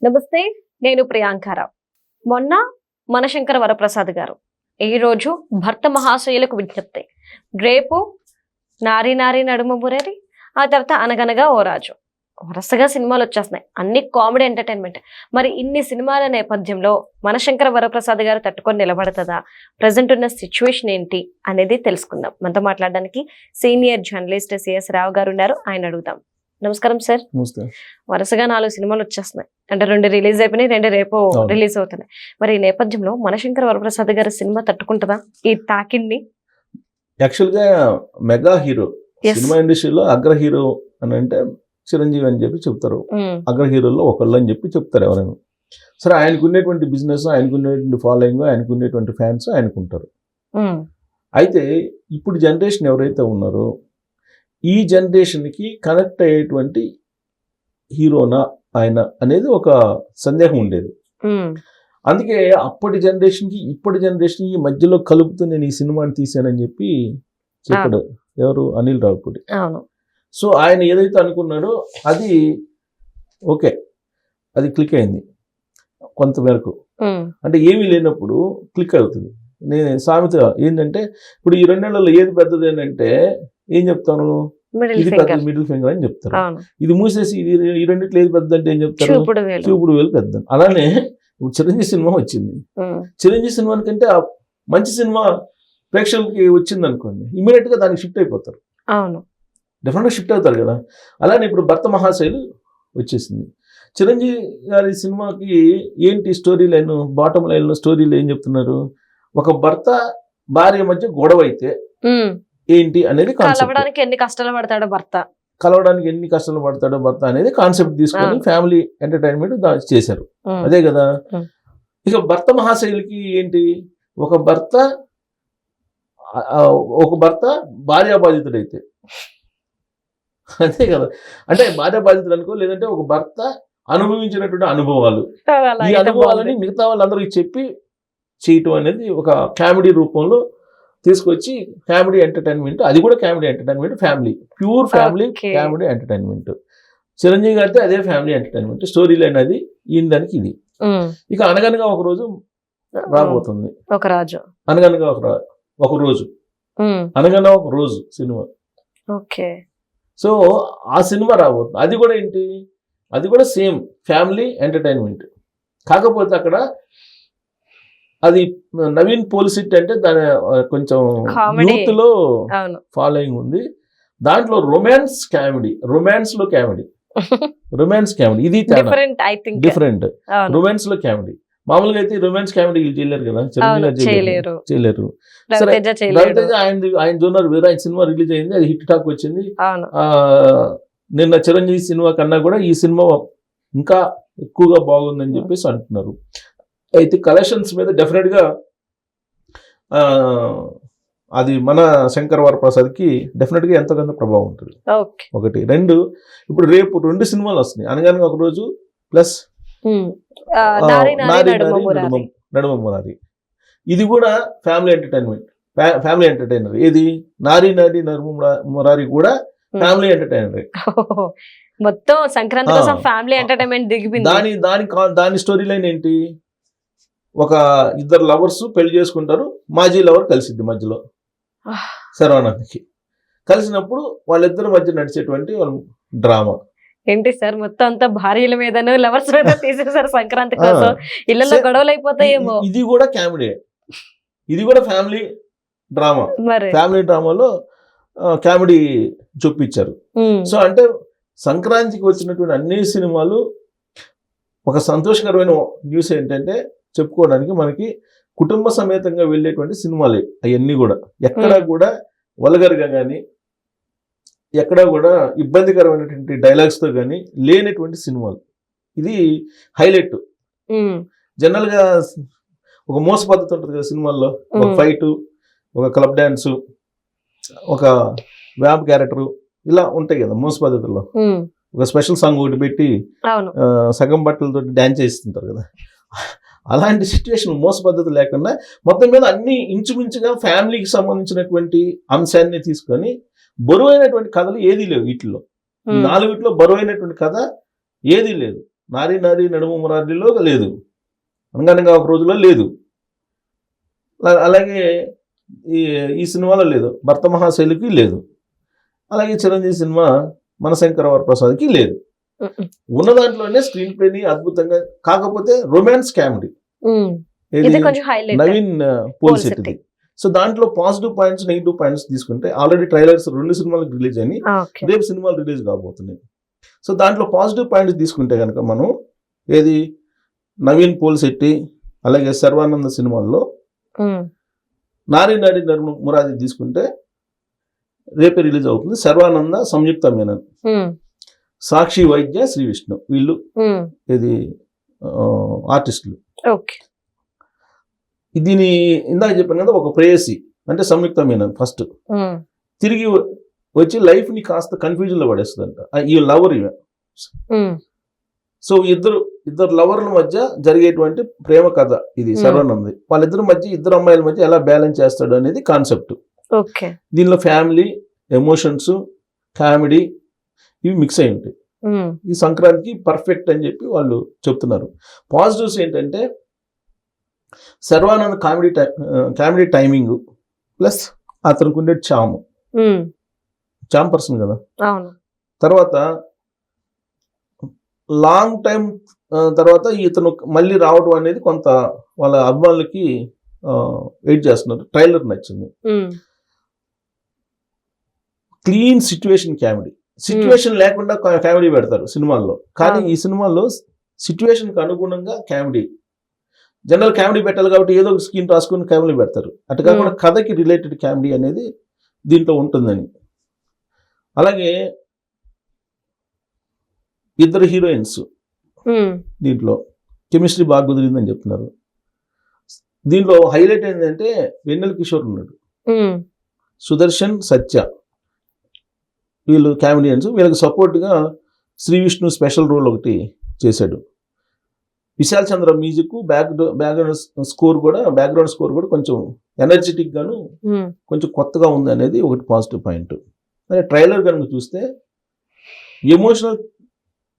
నమస్తే, నేను ప్రియాంకారావు. మొన్న మనశంకర వరప్రసాద్ గారు ఈ రోజు భర్త మహాశయులకు విజ్ఞప్తి. రేపు నారి నారి నడుమ మురరి, ఆ తర్వాత అనగనగా ఓ రాజు. వరుసగా సినిమాలు వచ్చేస్తున్నాయి, అన్ని కామెడీ ఎంటర్టైన్మెంట్. మరి ఇన్ని సినిమాల నేపథ్యంలో మనశంకర వరప్రసాద్ గారు తట్టుకొని నిలబడుతుందా, ప్రజెంట్ ఉన్న సిచ్యువేషన్ ఏంటి అనేది తెలుసుకుందాం. మనతో మాట్లాడడానికి సీనియర్ జర్నలిస్ట్ సిఎస్ రావు గారు ఉన్నారు, ఆయన అడుగుదాం. నమస్కారం సార్. వరుసగా 4 సినిమాలు వచ్చేస్తున్నాయి, అంటే 2 రిలీజ్ అయిపోయినాయి, 2 రేపు రిలీజ్ అవుతున్నాయి. మరి ఈ నేపథ్యంలో మనశంకర వరప్రసాద్ గారి సినిమా తట్టుకుంటుందా ఈ తాకిడిని? యాక్చువల్ గా మెగా హీరో, సినిమా ఇండస్ట్రీలో అగ్ర హీరో అని అంటే చిరంజీవి అని చెప్పి చెప్తారు. అగ్ర హీరోల్లో ఒకళ్ళు అని చెప్పి చెప్తారు ఎవరైనా. సరే, ఆయనకు ఉండేటువంటి బిజినెస్, ఆయనకు ఉండేటువంటి ఫాలోయింగ్, ఆయనకు ఉండేటువంటి ఫ్యాన్స్ ఆయనకుంటారు. అయితే ఇప్పుడు జనరేషన్ ఎవరైతే ఉన్నారో ఈ జనరేషన్కి కనెక్ట్ అయ్యేటువంటి హీరోనా ఆయన అనేది ఒక సందేహం ఉండేది. అందుకే అప్పటి జనరేషన్కి ఇప్పటి జనరేషన్కి మధ్యలో కలుపుతూ నేను ఈ సినిమాని తీశానని చెప్పి చెప్పాడు ఎవరు, అనిల్ రావిపూడి. సో ఆయన ఏదైతే అనుకున్నాడో అది ఓకే, అది క్లిక్ అయింది కొంతమేరకు. అంటే ఏమీ లేనప్పుడు క్లిక్ అవుతుంది. నేను సామెత ఏంటంటే, ఇప్పుడు ఈ 2 నెలల్లో ఏది పెద్దది ఏంటంటే ఏం చెప్తాను, ఇది పెద్ద మిడిల్ ఫింగర్ అని చెప్తారు. ఇది మూసేసి ఈ రెండిట్లో ఏది పెద్ద అంటే ఏం చెప్తారు, చూపుడు వేలు పెద్ద. అలానే ఇప్పుడు చిరంజీవి సినిమా వచ్చింది. చిరంజీవి సినిమా కంటే మంచి సినిమా ప్రేక్షకులకి వచ్చింది అనుకోండి, ఇమీడియట్ గా దానికి షిఫ్ట్ అయిపోతారు. డెఫినెట్గా షిఫ్ట్ అవుతారు కదా. అలానే ఇప్పుడు భర్త మహాశైలు వచ్చేసింది. చిరంజీవి గారి సినిమాకి ఏంటి స్టోరీ లైన్, బాటమ్ లైన్ లో స్టోరీలు ఏం చెప్తున్నారు, ఒక భర్త భార్య మధ్య గొడవ అయితే ఏంటి అనేది, కలవడానికి ఎన్ని కష్టాలు పడతాడో భర్త అనేది కాన్సెప్ట్ తీసుకొని ఫ్యామిలీ ఎంటర్టైన్మెంట్ చేశారు. అదే కదా. ఇక భర్త మహాశైలికి ఏంటి, ఒక భర్త భార్యా బాధితుడైతే, అంతే కదా. అంటే భార్య బాధితుడు అనుకో, లేదంటే ఒక భర్త అనుభవించినటువంటి అనుభవాలు, ఈ అనుభవాలని మిగతా వాళ్ళందరికీ చెప్పి చేయటం అనేది ఒక కామెడీ రూపంలో తీసుకొచ్చి కామెడీ ఎంటర్టైన్మెంట్, అది కూడా comedy entertainment, family, pure family comedy entertainment. Chiranjeevi గారితో అదే ఫ్యామిలీ ఎంటర్టైన్మెంట్ స్టోరీ లైన్, అది ఈయన దానికి ఇది. ఇక అనగనగా ఒక రోజు రాబోతుంది, అనగనగా ఒక రోజు, అనగనగా ఒక రోజు సినిమా. సో ఆ సినిమా రాబోతుంది. అది కూడా ఏంటి, అది కూడా సేమ్ ఫ్యామిలీ ఎంటర్టైన్మెంట్. కాకపోతే అక్కడ అది నవీన్ పోలిసిట్ అంటే దాని కొంచెం యూత్ లో ఫాలోయింగ్ ఉంది. దాంట్లో రొమాన్స్ లో కామెడీ ఇది డిఫరెంట్. రొమాన్స్ లో కామెడీ, మామూలుగా అయితే రొమాన్స్ కామెడీ చేయలేరు కదా, చేయలేరు. రవితేజ ఆయన జోనర్ వేరే, ఆయన సినిమా రిలీజ్ అయింది, అది హిట్ టాక్ వచ్చింది. నిన్న చిరంజీవి సినిమా కన్నా కూడా ఈ సినిమా ఇంకా ఎక్కువగా బాగుందని చెప్పేసి అంటున్నారు. అయితే కలెక్షన్స్ మీద డెఫినెట్ గా అది మన శంకర వరప్రసాద్కి డెఫినెట్ గా ఎంతో కొంత ప్రభావం ఉంటుంది. ఒకటి. 2, ఇప్పుడు రేపు 2 సినిమాలు వస్తున్నాయి, అనగానే ఒక రోజు ప్లస్ నడుమ మురారి. ఇది కూడా ఫ్యామిలీ ఎంటర్టైనర్. ఏది నారి నారి నడుమ మురారి కూడా ఫ్యామిలీ ఎంటర్టైనర్. మొత్తం సంక్రాంతి కోసం ఫ్యామిలీ ఎంటర్టైన్మెంట్ దిగిపోయింది. దాని స్టోరీ లైన్ ఏంటి, ఒక 2 లవర్స్ పెళ్లి చేసుకుంటారు, మాజీ లవర్ కలిసిద్ది మధ్యలో, శర్వానంద్కి కలిసినప్పుడు వాళ్ళిద్దరి మధ్య నడిచేటువంటి డ్రామా ఏంటి సార్, మొత్తం అంతా భార్యల మీదను లవర్స్ మీద తీసేసారు సంక్రాంతి కోసం, ఇళ్లలో గొడవలు అయిపోతాయేమో. ఇది కూడా కామెడీ, ఇది కూడా ఫ్యామిలీ డ్రామా. ఫ్యామిలీ డ్రామాలో కామెడీ చూపించారు. సో అంటే సంక్రాంతికి వచ్చినటువంటి అన్ని సినిమాలు ఒక సంతోషకరమైన న్యూస్ ఏంటంటే చెప్పుకోవడానికి, మనకి కుటుంబ సమేతంగా వెళ్ళేటువంటి సినిమాలే అవన్నీ కూడా. ఎక్కడా కూడా వల్గర్గా కానీ, ఎక్కడా కూడా ఇబ్బందికరమైనటువంటి డైలాగ్స్తో కానీ లేనటువంటి సినిమాలు. ఇది హైలైట్. జనరల్గా ఒక మోస పద్ధతి ఉంటుంది కదా సినిమాల్లో, ఒక ఫైటు, ఒక క్లబ్ డ్యాన్సు, ఒక వ్యాప్ క్యారెక్టరు, ఇలా ఉంటాయి కదా మోస పద్ధతుల్లో. ఒక స్పెషల్ సాంగ్ ఒకటి పెట్టి సగం బట్టలతో డ్యాన్స్ చేస్తుంటారు కదా. అలాంటి సిచ్యువేషన్, మోస పద్ధతి లేకుండా మొత్తం మీద అన్ని ఇంచుమించుగా ఫ్యామిలీకి సంబంధించినటువంటి అంశాన్ని తీసుకొని, బరువైనటువంటి కథలు ఏదీ లేవు వీటిల్లో. 4 బరువైనటువంటి కథ ఏదీ లేదు. నారీ నారీ నడుము మురారిలో లేదు, అనగనగా ఒక రోజులో లేదు, అలాగే ఈ సినిమాలో లేదు, భర్త మహాశైలికి లేదు, అలాగే చిరంజీవి సినిమా మనశంకర వరప్రసాద్కి లేదు. ఉన్న దాంట్లోనే స్క్రీన్ ప్లేని అద్భుతంగా, కాకపోతే రొమాన్స్ కామెడీ నవీన్ పోల్శెట్టిది. సో దాంట్లో పాజిటివ్ పాయింట్స్ నెగిటివ్ పాయింట్స్ తీసుకుంటే ఆల్రెడీ ట్రైలర్స్ 2 సినిమాలకు రిలీజ్ అయినాయి, రేపు సినిమాలు రిలీజ్ కాబోతున్నాయి. సో దాంట్లో పాజిటివ్ పాయింట్స్ తీసుకుంటే కనుక మనం ఏది నవీన్ పోల్శెట్టి అలాగే శర్వానంద్ సినిమాల్లో నారీ నారీ నడుము మురారి తీసుకుంటే రేపే రిలీజ్ అవుతుంది. శర్వానంద, సంయుక్త మేనన్, సాక్షి వైద్య, శ్రీ విష్ణు, వీళ్ళు ఇది ఆర్టిస్టులు. దీని ఇందాక చెప్పాను కదా, ఒక ప్రేయసి అంటే సంయుక్త మీనన్ ఫస్ట్ తిరిగి వచ్చి లైఫ్ ని కాస్త కన్ఫ్యూజన్ లో పడేస్తుందంట. ఈ లవర్ ఇవే. సో ఇద్దరు లవర్ల మధ్య జరిగేటువంటి ప్రేమ కథ ఇది శర్వానంద్. వాళ్ళిద్దరి మధ్య, ఇద్దరు అమ్మాయిల మధ్య ఎలా బ్యాలెన్స్ చేస్తాడు అనేది కాన్సెప్ట్. దీనిలో ఫ్యామిలీ, ఎమోషన్స్, కామెడీ ఇవి మిక్స్ అయి ఉంటాయి. ఈ సంక్రాంతికి పర్ఫెక్ట్ అని చెప్పి వాళ్ళు చెప్తున్నారు. పాజిటివ్స్ ఏంటంటే శర్వానంద్ కామెడీ టైమింగ్ ప్లస్ అతనికి ఉండే చామ్ పర్సన్ కదా. తర్వాత లాంగ్ టైం తర్వాత ఇతను మళ్ళీ రావడం అనేది కొంత వాళ్ళ అభిమానులకి వెయిట్ చేస్తున్నారు. ట్రైలర్ నచ్చింది. క్లీన్ సిచ్యువేషన్ కామెడీ, సిచ్యువేషన్ లేకుండా కామెడీ పెడతారు సినిమాల్లో, కానీ ఈ సినిమాల్లో సిచ్యువేషన్ కి అనుగుణంగా కామెడీ, జనరల్ కామెడీ పెట్టాలి కాబట్టి ఏదో ఒక స్క్రీన్ రాసుకుని కామెడీ పెడతారు. అటు కాకుండా కథకి రిలేటెడ్ కామెడీ అనేది దీంట్లో ఉంటుందని. అలాగే ఇద్దరు హీరోయిన్స్ దీంట్లో కెమిస్ట్రీ బాగా కుదిరిందని చెప్తున్నారు. దీంట్లో హైలైట్ ఏంటంటే వెన్నెల కిషోర్ ఉన్నాడు, సుదర్శన్, సత్య, వీళ్ళు కామెడియన్స్. వీళ్ళకి సపోర్ట్గా శ్రీ విష్ణు స్పెషల్ రోల్ ఒకటి చేశాడు. విశాల్ చంద్ర మ్యూజిక్, బ్యాక్గ్రౌండ్ స్కోర్ కూడా కొంచెం ఎనర్జెటిక్ గాను కొంచెం కొత్తగా ఉంది అనేది ఒకటి పాజిటివ్ పాయింట్. అదే ట్రైలర్ కనుక చూస్తే ఎమోషనల్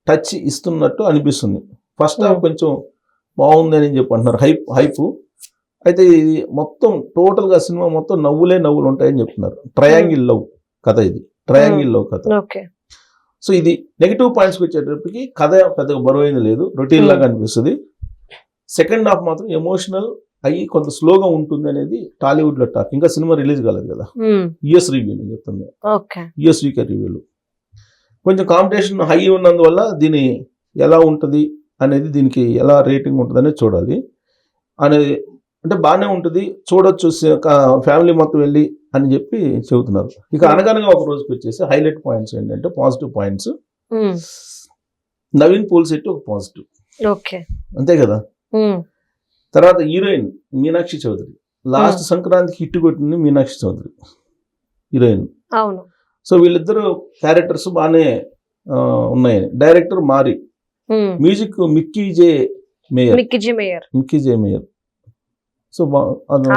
టచ్ ఇస్తున్నట్టు అనిపిస్తుంది. ఫస్ట్ హాఫ్ కొంచెం బాగుంది అని చెప్పి అంటున్నారు, హైప్. అయితే ఇది మొత్తం టోటల్గా సినిమా మొత్తం నవ్వులు ఉంటాయని చెప్తున్నారు. ట్రయాంగిల్ లవ్ కథ ఇది, ట్రయాంగిల్ లవ్ కథ. సో ఇది నెగిటివ్ పాయింట్స్కి వచ్చేటప్పటికి కథ పెద్దగా బరువైంది లేదు, రొటీన్ లాగా అనిపిస్తుంది. సెకండ్ హాఫ్ మాత్రం ఎమోషనల్ అయ్యి కొంత స్లోగా ఉంటుంది అనేది టాలీవుడ్ లో టాక్. ఇంకా సినిమా రిలీజ్ కాలేదు కదా, యుఎస్ రివ్యూ నేను చెప్తుంది, యుఎస్ వీకే రివ్యూలు. కొంచెం కాంపిటీషన్ హై ఉన్నందువల్ల దీని ఎలా ఉంటుంది అనేది, దీనికి ఎలా రేటింగ్ ఉంటుంది అనేది చూడాలి. అనేది అంటే బాగానే ఉంటుంది, చూడొచ్చు, ఫ్యామిలీ మొత్తం వెళ్ళి అని చెప్పి చెబుతున్నారు. ఇక అనగనగా ఒక రోజుకి వచ్చేసి హైలైట్ పాయింట్స్ ఏంటంటే పాజిటివ్ పాయింట్స్. నవీన్ పోల్శెట్టి ఒక పాజిటివ్, అంతే కదా. తర్వాత హీరోయిన్ మీనాక్షి చౌదరి, లాస్ట్ సంక్రాంతికి హిట్ కొట్టింది మీనాక్షి చౌదరి హీరోయిన్. సో వీళ్ళిద్దరు క్యారెక్టర్స్ బాగానే ఉన్నాయి. Director Maari, music Mickey J Meyer. So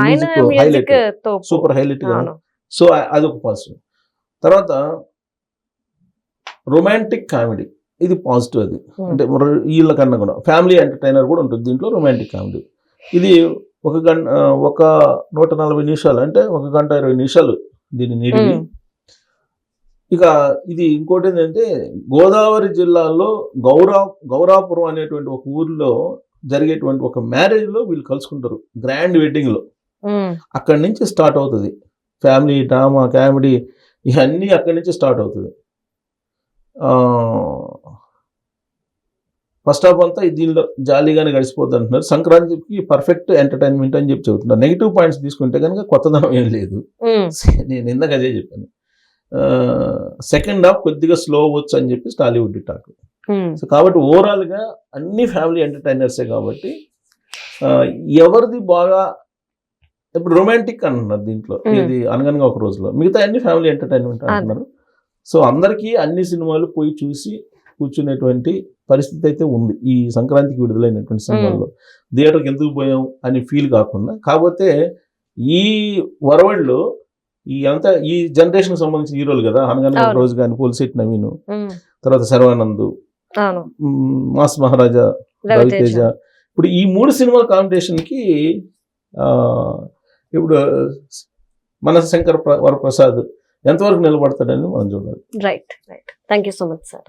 music highlight, super highlight కదా. సో అదొక పాజిటివ్. తర్వాత రొమాంటిక్ కామెడీ, ఇది పాజిటివ్. అది అంటే వీళ్ళ కన్నా కూడా ఫ్యామిలీ ఎంటర్టైనర్ కూడా ఉంటుంది దీంట్లో. రొమాంటిక్ కామెడీ ఇది ఒక 140 నిమిషాలు, అంటే 1 గంట 20 నిమిషాలు దీన్ని నీడివి. ఇక ఇది ఇంకోటి ఏంటంటే గోదావరి జిల్లాలో గౌరాపురం అనేటువంటి ఒక ఊర్లో జరిగేటువంటి ఒక మ్యారేజ్ లో వీళ్ళు కలుసుకుంటారు, గ్రాండ్ వెడ్డింగ్ లో. అక్కడి నుంచి స్టార్ట్ అవుతుంది ఫ్యామిలీ డ్రామా, కామెడీ, ఇవన్నీ అక్కడి నుంచి స్టార్ట్ అవుతుంది. ఫస్ట్ హాఫ్ అంతా దీనిలో జాలీగానే గడిచిపోద్ది అంటున్నారు. సంక్రాంతికి పర్ఫెక్ట్ ఎంటర్టైన్మెంట్ అని చెప్పి చెబుతున్నారు. నెగిటివ్ పాయింట్స్ తీసుకుంటే కనుక కొత్తదనం ఏం లేదు, నేను ఇందాక అదే చెప్పాను. సెకండ్ హాఫ్ కొద్దిగా స్లో అవ్వచ్చు అని చెప్పి టాలీవుడ్ టాక్. సో కాబట్టి ఓవరాల్ గా అన్ని ఫ్యామిలీ ఎంటర్టైనర్సే కాబట్టి ఎవరిది బాగా, ఇప్పుడు రొమాంటిక్ అంటున్నారు దీంట్లో, ఇది అనగనగా ఒక రోజులో, మిగతా అన్ని ఫ్యామిలీ ఎంటర్టైన్మెంట్ అంటున్నారు. సో అందరికీ అన్ని సినిమాలు పోయి చూసి కూర్చునేటువంటి పరిస్థితి అయితే ఉంది ఈ సంక్రాంతికి విడుదలైనటువంటి సినిమాల్లో. థియేటర్కి ఎందుకు పోయాం అని ఫీల్ కాకుండా, కాకపోతే ఈ వరవడిలో ఈ జనరేషన్ సంబంధించిన హీరోలు కదా, అనగానే ఒక రోజు కానీ, పోల్శెట్టి నవీన్, తర్వాత శర్వానంద్, అవును మాస్ మహారాజా రవితేజ. ఇప్పుడు ఈ 3 సినిమా కాంపిటీషన్ కి ఇప్పుడు మన శంకర్ వరప్రసాద్ ఎంతవరకు నిలబడతాడని మనం చూడాలి. Right thank you so much sir.